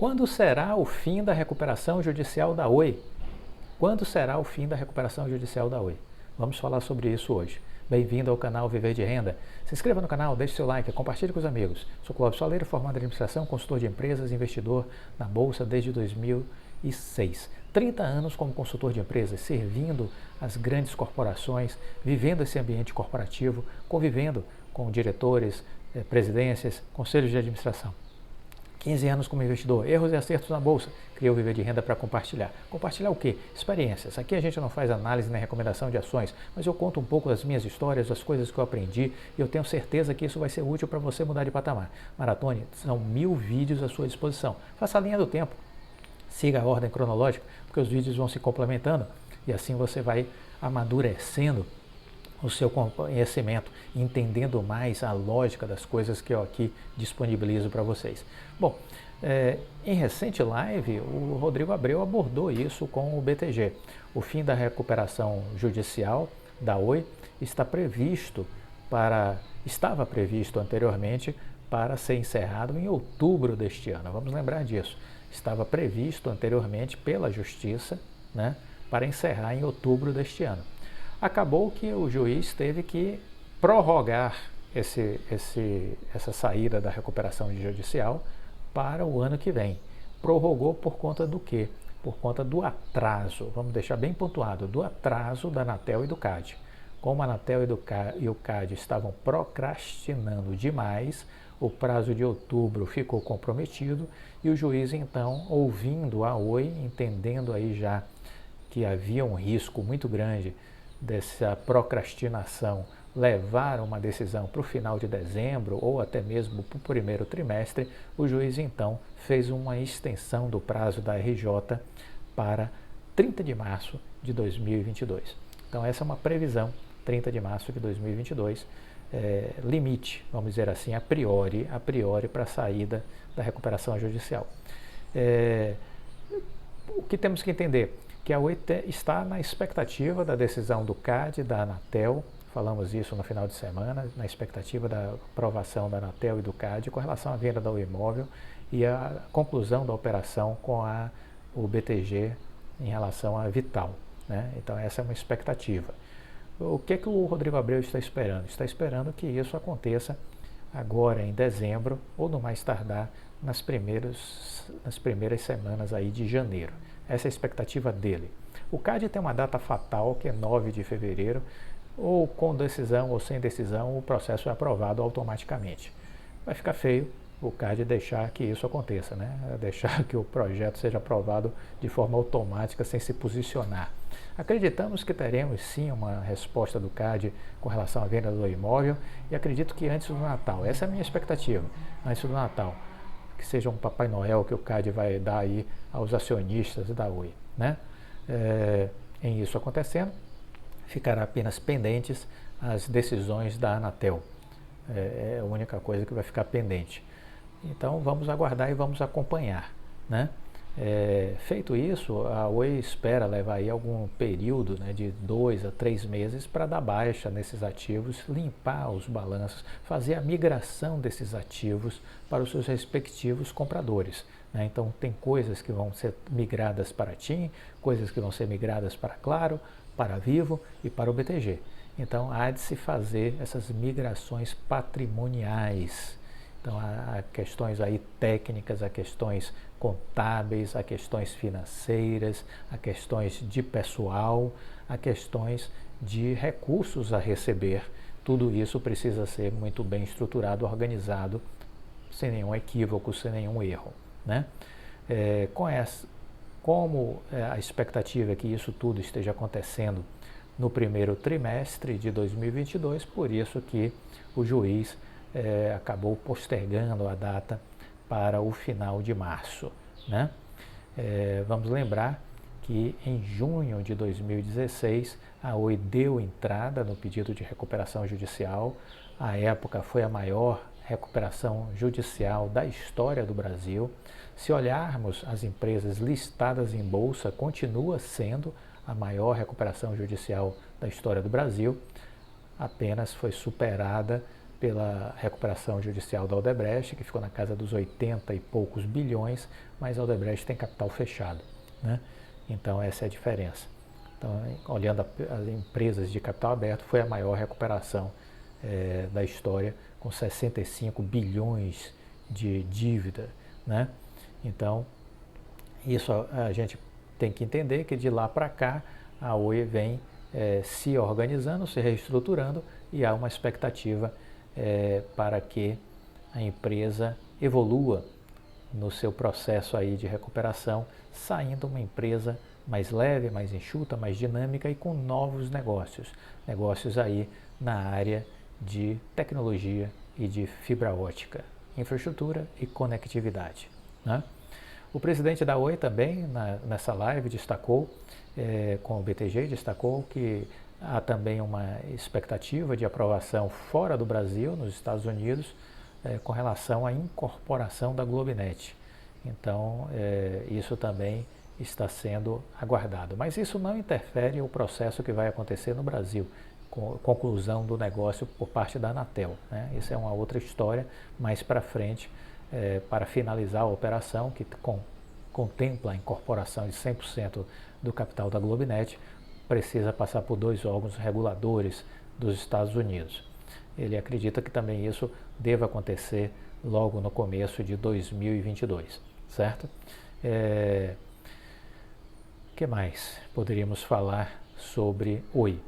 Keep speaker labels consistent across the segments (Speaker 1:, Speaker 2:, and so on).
Speaker 1: Quando será o fim da recuperação judicial da Oi? Quando será o fim da recuperação judicial da Oi? Vamos falar sobre isso hoje. Bem-vindo ao canal Viver de Renda. Se inscreva no canal, deixe seu like, compartilhe com os amigos. Sou Clóvis Soleiro, formado em administração, consultor de empresas, investidor na Bolsa desde 2006. 30 anos como consultor de empresas, servindo as grandes corporações, vivendo esse ambiente corporativo, convivendo com diretores, presidências, conselhos de administração. 15 anos como investidor, erros e acertos na bolsa, criei o Viver de Renda para compartilhar. Compartilhar o quê? Experiências. Aqui a gente não faz análise nem recomendação de ações, mas eu conto um pouco das minhas histórias, das coisas que eu aprendi e eu tenho certeza que isso vai ser útil para você mudar de patamar. Maratone, são 1000 vídeos à sua disposição. Faça a linha do tempo, siga a ordem cronológica, porque os vídeos vão se complementando e assim você vai amadurecendo o seu conhecimento, entendendo mais a lógica das coisas que eu aqui disponibilizo para vocês. Bom, em recente live, o Rodrigo Abreu abordou isso com o BTG. O fim da recuperação judicial da Oi estava previsto anteriormente para ser encerrado em outubro deste ano. Vamos lembrar disso. Estava previsto anteriormente pela Justiça, né, para encerrar em outubro deste ano. Acabou que o juiz teve que prorrogar essa saída da recuperação judicial para o ano que vem. Prorrogou por conta do quê? Por conta do atraso, vamos deixar bem pontuado, do atraso da Anatel e do CAD. Como a Anatel e o CAD estavam procrastinando demais, o prazo de outubro ficou comprometido e o juiz então, ouvindo a Oi, entendendo aí já que havia um risco muito grande dessa procrastinação levar uma decisão para o final de dezembro ou até mesmo para o primeiro trimestre, o juiz então fez uma extensão do prazo da RJ para 30 de março de 2022. Então essa é uma previsão, 30 de março de 2022, limite, vamos dizer assim, a priori para a saída da recuperação judicial. O que temos que entender? Que a Oi está na expectativa da decisão do CAD, da Anatel, falamos isso no final de semana, na expectativa da aprovação da Anatel e do CAD com relação à venda do imóvel e a conclusão da operação com o BTG em relação à Vital, né? Então essa é uma expectativa. O que o Rodrigo Abreu está esperando? Está esperando que isso aconteça agora em dezembro ou no mais tardar nas primeiras semanas aí de janeiro. Essa é a expectativa dele. O CAD tem uma data fatal, que é 9 de fevereiro, ou com decisão ou sem decisão, o processo é aprovado automaticamente. Vai ficar feio o CAD deixar que isso aconteça, né? Deixar que o projeto seja aprovado de forma automática, sem se posicionar. Acreditamos que teremos sim uma resposta do CAD com relação à venda do imóvel e acredito que antes do Natal. Essa é a minha expectativa, antes do Natal. Que seja um Papai Noel que o CAD vai dar aí aos acionistas da Oi, né? Em isso acontecendo, ficará apenas pendentes as decisões da Anatel. É a única coisa que vai ficar pendente. Então vamos aguardar e vamos acompanhar, né? Feito isso, a Oi espera levar aí algum período, né, de 2 a 3 meses para dar baixa nesses ativos, limpar os balanços, fazer a migração desses ativos para os seus respectivos compradores, né? Então tem coisas que vão ser migradas para a TIM, coisas que vão ser migradas para Claro, para Vivo e para o BTG. Então há de se fazer essas migrações patrimoniais. Então há questões aí técnicas, há questões contábeis, há questões financeiras, há questões de pessoal, há questões de recursos a receber. Tudo isso precisa ser muito bem estruturado, organizado, sem nenhum equívoco, sem nenhum erro, né? Como a expectativa é que isso tudo esteja acontecendo no primeiro trimestre de 2022, por isso que o juiz acabou postergando a data para o final de março, né? Vamos lembrar que em junho de 2016 a Oi deu entrada no pedido de recuperação judicial. À época foi a maior recuperação judicial da história do Brasil. Se olharmos as empresas listadas em bolsa, continua sendo a maior recuperação judicial da história do Brasil. Apenas foi superada pela recuperação judicial da Odebrecht, que ficou na casa dos 80 e poucos bilhões, mas a Odebrecht tem capital fechado, né? Então essa é a diferença. Então, olhando as empresas de capital aberto, foi a maior recuperação da história, com 65 bilhões de dívida, né? Então, isso a gente tem que entender que de lá para cá a Oi vem se organizando, se reestruturando e há uma expectativa para que a empresa evolua no seu processo aí de recuperação, saindo uma empresa mais leve, mais enxuta, mais dinâmica e com novos negócios. Negócios aí na área de tecnologia e de fibra ótica, infraestrutura e conectividade, né? O presidente da Oi também, nessa live, destacou, com o BTG, destacou que há também uma expectativa de aprovação fora do Brasil, nos Estados Unidos, com relação à incorporação da Globinet. Então, isso também está sendo aguardado. Mas isso não interfere o processo que vai acontecer no Brasil, com conclusão do negócio por parte da Anatel, né? Isso é uma outra história mais para frente, para finalizar a operação, que contempla a incorporação de 100% do capital da Globinet, precisa passar por 2 órgãos reguladores dos Estados Unidos. Ele acredita que também isso deva acontecer logo no começo de 2022, certo? Que mais poderíamos falar sobre Oi?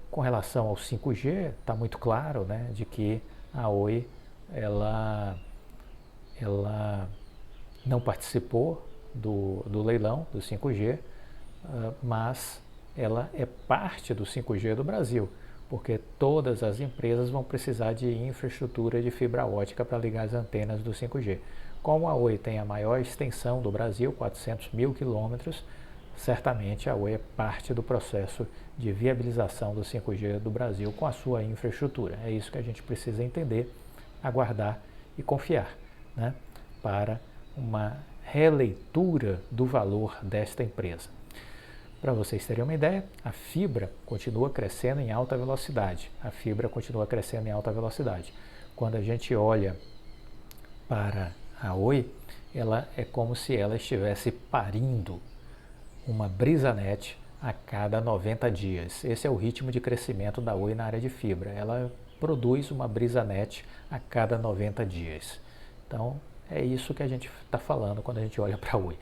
Speaker 1: Com relação ao 5G, está muito claro, né, de que a Oi ela não participou do leilão do 5G, mas ela é parte do 5G do Brasil, porque todas as empresas vão precisar de infraestrutura de fibra ótica para ligar as antenas do 5G. Como a Oi tem a maior extensão do Brasil, 400 mil quilômetros, certamente a Oi é parte do processo de viabilização do 5G do Brasil com a sua infraestrutura. É isso que a gente precisa entender, aguardar e confiar, né, para uma releitura do valor desta empresa. Para vocês terem uma ideia, a fibra continua crescendo em alta velocidade. A fibra continua crescendo em alta velocidade. Quando a gente olha para a Oi, ela é como se ela estivesse parindo uma BrisaNet a cada 90 dias. Esse é o ritmo de crescimento da Oi na área de fibra. Ela produz uma BrisaNet a cada 90 dias. Então, é isso que a gente está falando quando a gente olha para a Oi.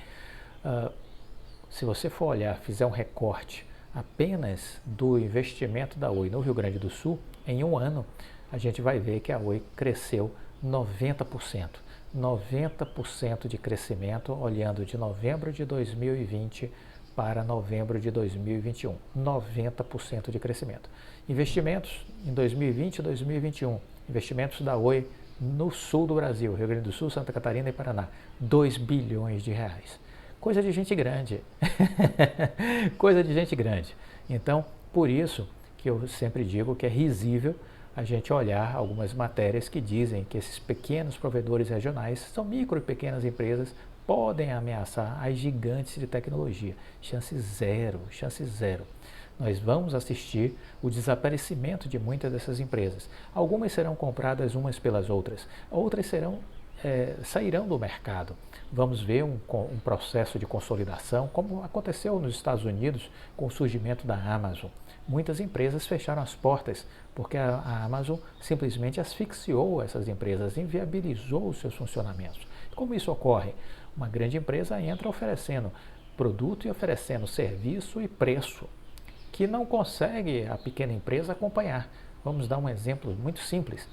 Speaker 1: Se você for olhar, fizer um recorte apenas do investimento da Oi no Rio Grande do Sul, em um ano, a gente vai ver que a Oi cresceu 90%. 90% de crescimento, olhando de novembro de 2020 para novembro de 2021. 90% de crescimento. Investimentos em 2020 e 2021. Investimentos da Oi no sul do Brasil, Rio Grande do Sul, Santa Catarina e Paraná. 2 bilhões de reais. Coisa de gente grande. Coisa de gente grande. Então, por isso que eu sempre digo que é risível a gente olhar algumas matérias que dizem que esses pequenos provedores regionais, são micro e pequenas empresas, podem ameaçar as gigantes de tecnologia. Chance zero, chance zero. Nós vamos assistir o desaparecimento de muitas dessas empresas. Algumas serão compradas umas pelas outras, outras sairão do mercado. Vamos ver um processo de consolidação, como aconteceu nos Estados Unidos com o surgimento da Amazon. Muitas empresas fecharam as portas porque a Amazon simplesmente asfixiou essas empresas, inviabilizou os seus funcionamentos. Como isso ocorre? Uma grande empresa entra oferecendo produto e oferecendo serviço e preço que não consegue a pequena empresa acompanhar. Vamos dar um exemplo muito simples.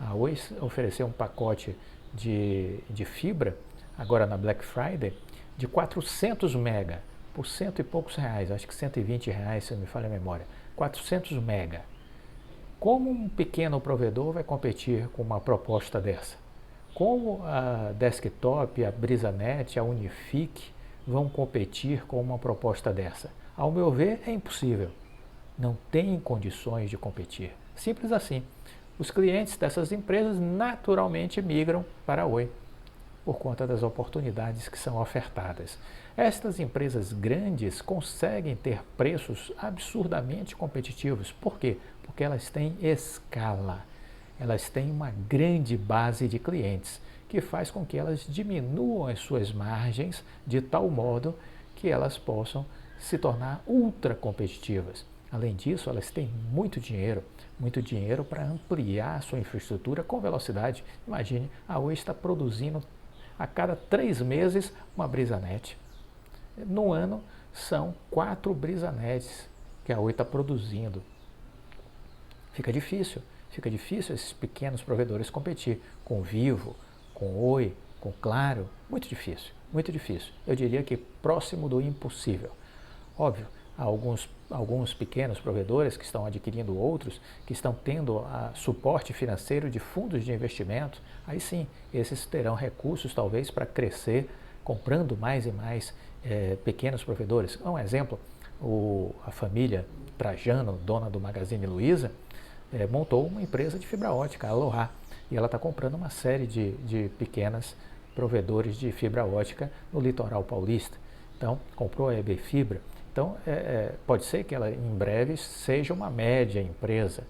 Speaker 1: A Oi ofereceu um pacote de fibra, agora na Black Friday, de 400 mega, por cento e poucos reais, acho que 120 reais, se não me falha a memória. 400 mega. Como um pequeno provedor vai competir com uma proposta dessa? Como a Desktop, a BrisaNet, a Unifique vão competir com uma proposta dessa? Ao meu ver, é impossível. Não tem condições de competir. Simples assim. Os clientes dessas empresas naturalmente migram para a Oi. por conta das oportunidades que são ofertadas. Estas empresas grandes conseguem ter preços absurdamente competitivos. Por quê? Porque elas têm escala, elas têm uma grande base de clientes, que faz com que elas diminuam as suas margens de tal modo que elas possam se tornar ultra competitivas. Além disso, elas têm muito dinheiro para ampliar a sua infraestrutura com velocidade. Imagine, a Oi está produzindo a cada 3 meses uma BrisaNet. No ano, são 4 BrisaNets que a Oi está produzindo. Fica difícil esses pequenos provedores competir com Vivo, com Oi, com Claro. Muito difícil, muito difícil. Eu diria que próximo do impossível. Óbvio, há alguns pequenos provedores que estão adquirindo outros, que estão tendo suporte financeiro de fundos de investimento. Aí sim, esses terão recursos talvez para crescer, comprando mais e mais pequenos provedores. Um exemplo, a família Trajano, dona do Magazine Luiza, montou uma empresa de fibra ótica, a Aloha, e ela está comprando uma série de pequenas provedores de fibra ótica no litoral paulista. Então, comprou a EB Fibra. Então, pode ser que ela em breve seja uma média empresa.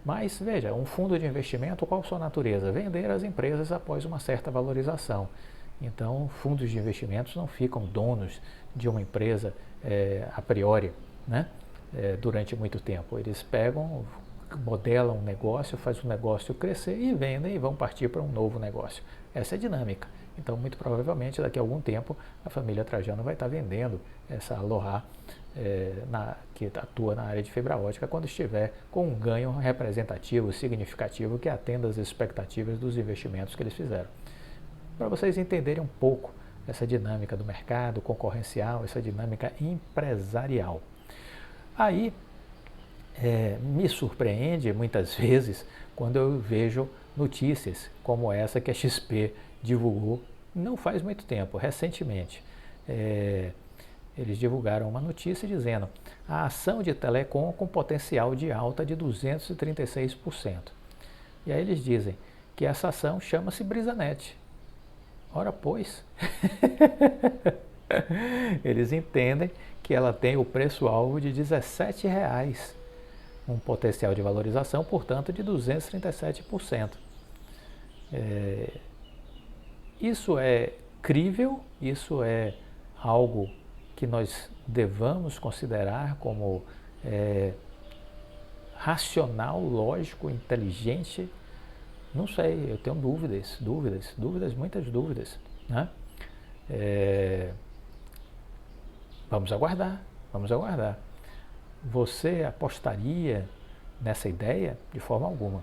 Speaker 1: Mas, veja, um fundo de investimento, qual a sua natureza? Vender as empresas após uma certa valorização. Então, fundos de investimentos não ficam donos de uma empresa a priori, né? Durante muito tempo. Eles pegam, modelam um negócio, fazem o negócio crescer e vendem e vão partir para um novo negócio. Essa é a dinâmica. Então, muito provavelmente, daqui a algum tempo, a família Trajano vai estar vendendo essa Aloha, que atua na área de fibra ótica, quando estiver com um ganho representativo, significativo, que atenda às expectativas dos investimentos que eles fizeram. Para vocês entenderem um pouco essa dinâmica do mercado concorrencial, essa dinâmica empresarial. Aí, me surpreende muitas vezes quando eu vejo notícias como essa que a XP divulgou não faz muito tempo, recentemente. Eles divulgaram uma notícia dizendo a ação de telecom com potencial de alta de 236%. E aí eles dizem que essa ação chama-se BrisaNet. Ora pois, eles entendem que ela tem o preço-alvo de R$17, um potencial de valorização, portanto, de 237%. Isso é crível, isso é algo que nós devamos considerar como racional, lógico, inteligente. Não sei, eu tenho dúvidas, muitas dúvidas, né? Vamos aguardar. Você apostaria nessa ideia? De forma alguma,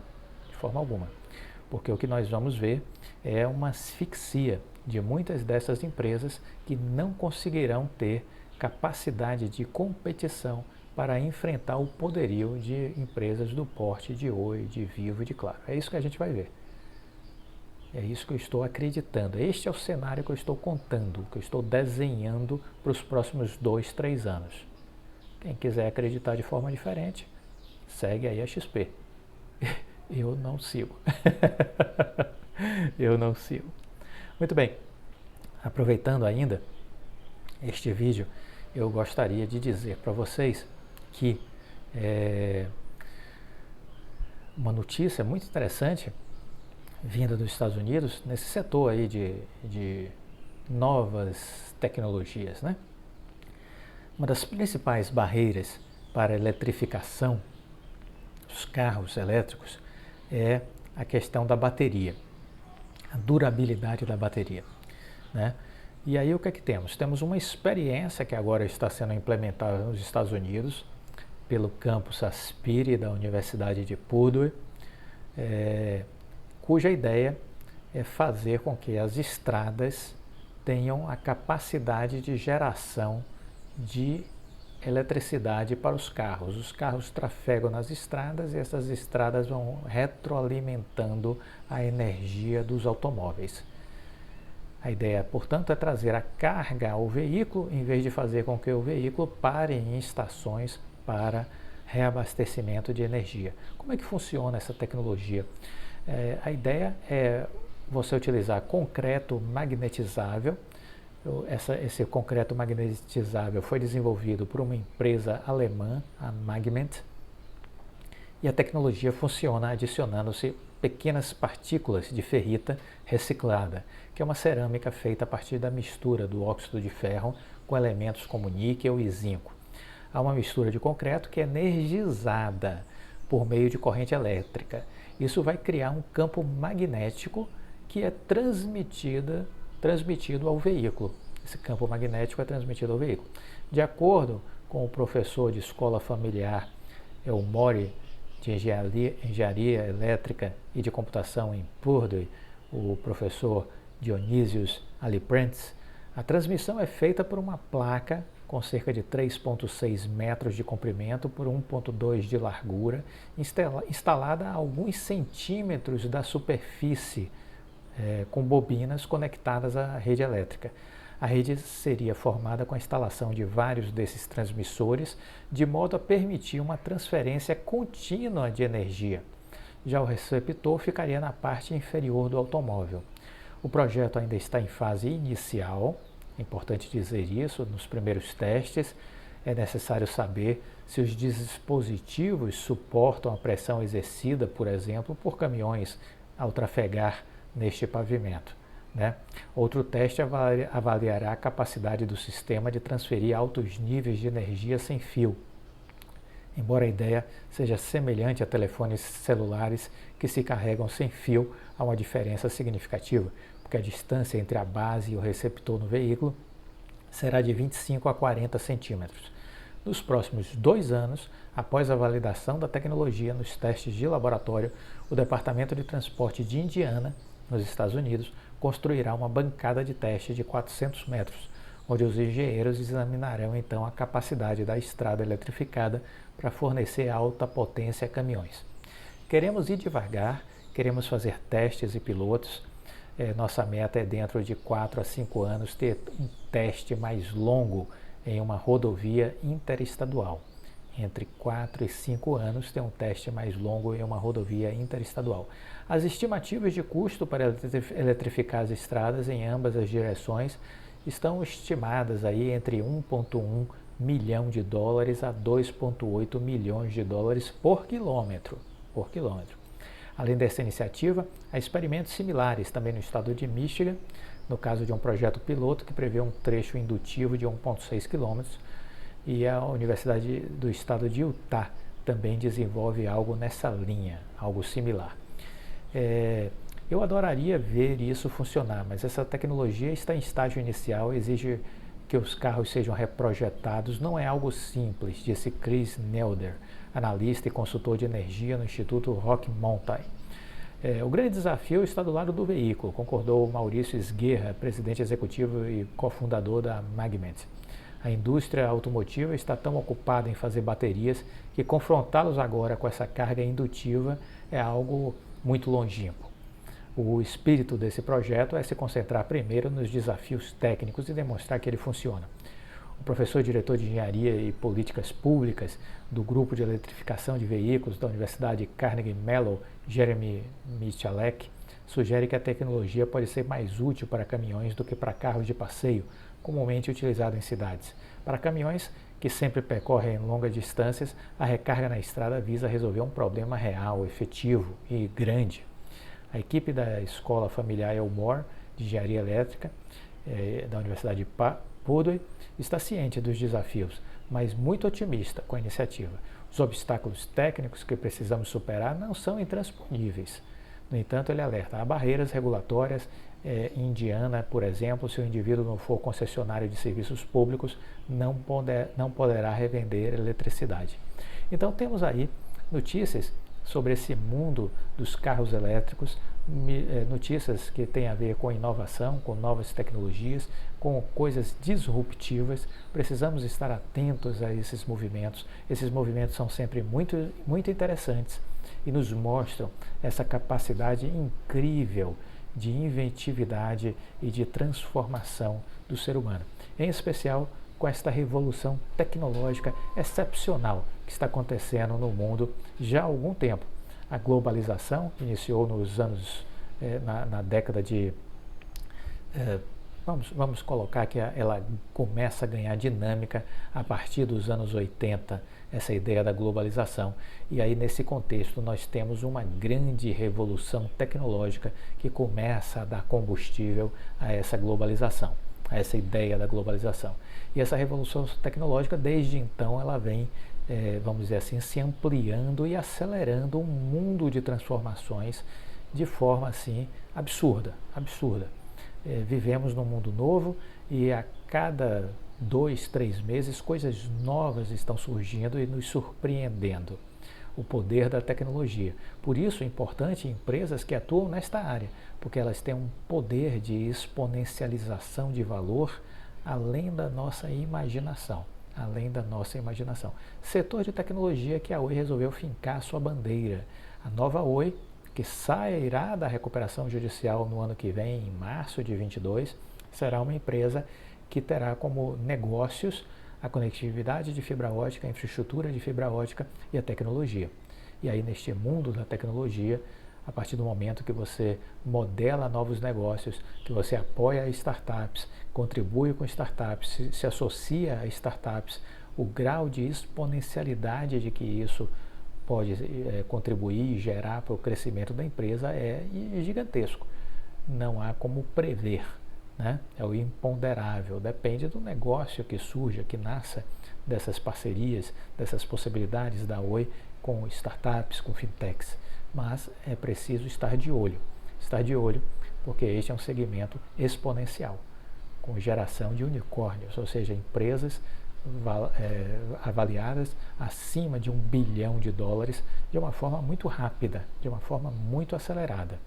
Speaker 1: porque o que nós vamos ver é uma asfixia de muitas dessas empresas que não conseguirão ter capacidade de competição para enfrentar o poderio de empresas do porte de Oi, de Vivo e de Claro. É isso que a gente vai ver. É isso que eu estou acreditando. Este é o cenário que eu estou contando, que eu estou desenhando para os próximos 2, 3 anos. Quem quiser acreditar de forma diferente, segue aí a XP. Eu não sigo. Muito bem. Aproveitando ainda este vídeo, eu gostaria de dizer para vocês que uma notícia muito interessante vinda dos Estados Unidos nesse setor aí de novas tecnologias, né? Uma das principais barreiras para a eletrificação dos carros elétricos é a questão da bateria, a durabilidade da bateria, né? E aí o que é que temos? Temos uma experiência que agora está sendo implementada nos Estados Unidos pelo campus Aspire da Universidade de Purdue, cuja ideia é fazer com que as estradas tenham a capacidade de geração de eletricidade para os carros. Os carros trafegam nas estradas e essas estradas vão retroalimentando a energia dos automóveis. A ideia, portanto, é trazer a carga ao veículo, em vez de fazer com que o veículo pare em estações para reabastecimento de energia. Como é que funciona essa tecnologia? A ideia é você utilizar concreto magnetizável. Esse concreto magnetizável foi desenvolvido por uma empresa alemã, a Magment, e a tecnologia funciona adicionando-se pequenas partículas de ferrita reciclada, que é uma cerâmica feita a partir da mistura do óxido de ferro com elementos como níquel e zinco. Há uma mistura de concreto que é energizada por meio de corrente elétrica. Isso vai criar um campo magnético que é transmitido ao veículo. Esse campo magnético é transmitido ao veículo. De acordo com o professor de escola familiar Elmore, de engenharia elétrica e de computação em Purdue, o professor Dionysius Aliprentes, a transmissão é feita por uma placa com cerca de 3,6 metros de comprimento por 1,2 de largura, instalada a alguns centímetros da superfície, com bobinas conectadas à rede elétrica. A rede seria formada com a instalação de vários desses transmissores, de modo a permitir uma transferência contínua de energia. Já o receptor ficaria na parte inferior do automóvel. O projeto ainda está em fase inicial, é importante dizer isso, nos primeiros testes. É necessário saber se os dispositivos suportam a pressão exercida, por exemplo, por caminhões ao trafegar neste pavimento. Outro teste avaliará a capacidade do sistema de transferir altos níveis de energia sem fio. Embora a ideia seja semelhante a telefones celulares que se carregam sem fio, há uma diferença significativa, porque a distância entre a base e o receptor no veículo será de 25 a 40 centímetros. Nos próximos 2 anos, após a validação da tecnologia nos testes de laboratório, o Departamento de Transporte de Indiana, nos Estados Unidos, construirá uma bancada de teste de 400 metros, onde os engenheiros examinarão então a capacidade da estrada eletrificada para fornecer alta potência a caminhões. Queremos ir devagar, queremos fazer testes e pilotos. Nossa meta é dentro de 4 a 5 anos ter um teste mais longo em uma rodovia interestadual. Entre 4 e 5 anos ter um teste mais longo em uma rodovia interestadual. As estimativas de custo para eletrificar as estradas em ambas as direções estão estimadas aí entre 1,1 milhão de dólares a 2,8 milhões de dólares por quilômetro. Além dessa iniciativa, há experimentos similares também no estado de Michigan, no caso de um projeto piloto que prevê um trecho indutivo de 1,6 km, e a Universidade do Estado de Utah também desenvolve algo nessa linha, algo similar. Eu adoraria ver isso funcionar, mas essa tecnologia está em estágio inicial, exige que os carros sejam reprojetados, não é algo simples, disse Chris Nelder, analista e consultor de energia no Instituto Rocky Mountain. O grande desafio está do lado do veículo, concordou Maurício Esguerra, presidente executivo e cofundador da Magment. A indústria automotiva está tão ocupada em fazer baterias que confrontá-los agora com essa carga indutiva é algo muito longínquo. O espírito desse projeto é se concentrar primeiro nos desafios técnicos e demonstrar que ele funciona. O professor diretor de Engenharia e Políticas Públicas do Grupo de Eletrificação de Veículos da Universidade Carnegie Mellon, Jeremy Michalek, sugere que a tecnologia pode ser mais útil para caminhões do que para carros de passeio, comumente utilizado em cidades. Para caminhões que sempre percorrem longas distâncias, a recarga na estrada visa resolver um problema real, efetivo e grande. A equipe da Escola Familiar Elmore de Engenharia Elétrica da Universidade de Purdue está ciente dos desafios, mas muito otimista com a iniciativa. Os obstáculos técnicos que precisamos superar não são intransponíveis. No entanto, ele alerta: há barreiras regulatórias. Em Indiana, por exemplo, se o indivíduo não for concessionário de serviços públicos, não poderá revender eletricidade. Então temos aí notícias sobre esse mundo dos carros elétricos, notícias que têm a ver com inovação, com novas tecnologias, com coisas disruptivas. Precisamos estar atentos a esses movimentos. Esses movimentos são sempre muito, muito interessantes e nos mostram essa capacidade incrível de inventividade e de transformação do ser humano, em especial com esta revolução tecnológica excepcional que está acontecendo no mundo já há algum tempo. A globalização iniciou nos anos na década de... vamos colocar que ela começa a ganhar dinâmica a partir dos anos 80, essa ideia da globalização. E aí, nesse contexto, nós temos uma grande revolução tecnológica que começa a dar combustível a essa globalização, a essa ideia da globalização. E essa revolução tecnológica, desde então, ela vem, vamos dizer assim, se ampliando e acelerando um mundo de transformações de forma assim absurda. Vivemos num mundo novo e a cada 2, 3 meses coisas novas estão surgindo e nos surpreendendo. O poder da tecnologia. Por isso é importante empresas que atuam nesta área, porque elas têm um poder de exponencialização de valor além da nossa imaginação. Setor de tecnologia que a Oi resolveu fincar sua bandeira. A nova Oi, que sairá da recuperação judicial no ano que vem, em março de 22, será uma empresa que terá como negócios a conectividade de fibra ótica, a infraestrutura de fibra ótica e a tecnologia. E aí, neste mundo da tecnologia, a partir do momento que você modela novos negócios, que você apoia startups, contribui com startups, se associa a startups, o grau de exponencialidade de que isso pode contribuir e gerar para o crescimento da empresa é gigantesco. Não há como prever, né? É o imponderável, depende do negócio que surja, que nasça dessas parcerias, dessas possibilidades da Oi com startups, com fintechs. Mas é preciso estar de olho, porque este é um segmento exponencial, com geração de unicórnios, ou seja, empresas avaliadas acima de $1 bilhão de uma forma muito rápida, de uma forma muito acelerada.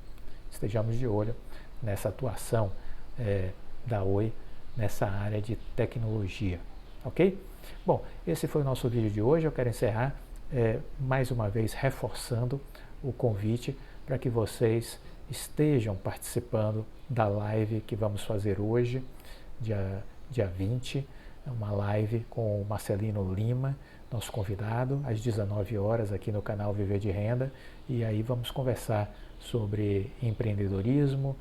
Speaker 1: Estejamos de olho nessa atuação da Oi nessa área de tecnologia, ok? Bom, esse foi o nosso vídeo de hoje. Eu quero encerrar mais uma vez reforçando o convite para que vocês estejam participando da live que vamos fazer hoje, dia 20, uma live com o Marcelino Lima, nosso convidado, às 19 horas aqui no canal Viver de Renda, e aí vamos conversar sobre empreendedorismo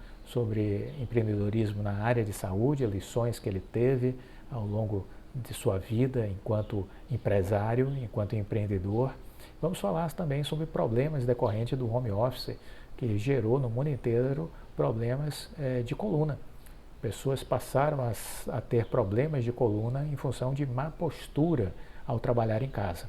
Speaker 1: na área de saúde, lições que ele teve ao longo de sua vida enquanto empresário, enquanto empreendedor. Vamos falar também sobre problemas decorrentes do home office, que gerou no mundo inteiro problemas de coluna. Pessoas passaram a ter problemas de coluna em função de má postura ao trabalhar em casa.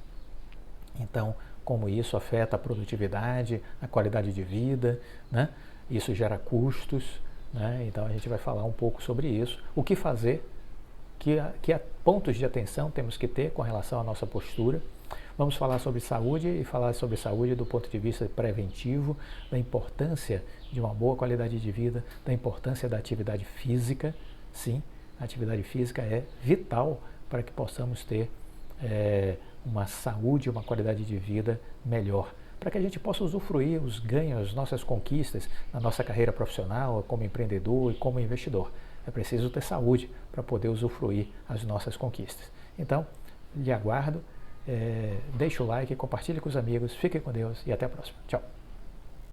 Speaker 1: Então, como isso afeta a produtividade, a qualidade de vida, né? Isso gera custos, né? Então a gente vai falar um pouco sobre isso. O que fazer, que pontos de atenção temos que ter com relação à nossa postura. Vamos falar sobre saúde e falar sobre saúde do ponto de vista preventivo, da importância de uma boa qualidade de vida, da importância da atividade física. Sim, a atividade física é vital para que possamos ter uma saúde, uma qualidade de vida melhor, para que a gente possa usufruir os ganhos, as nossas conquistas na nossa carreira profissional, como empreendedor e como investidor. É preciso ter saúde para poder usufruir as nossas conquistas. Então, lhe aguardo. Deixe o like, compartilhe com os amigos, fiquem com Deus e até a próxima. Tchau!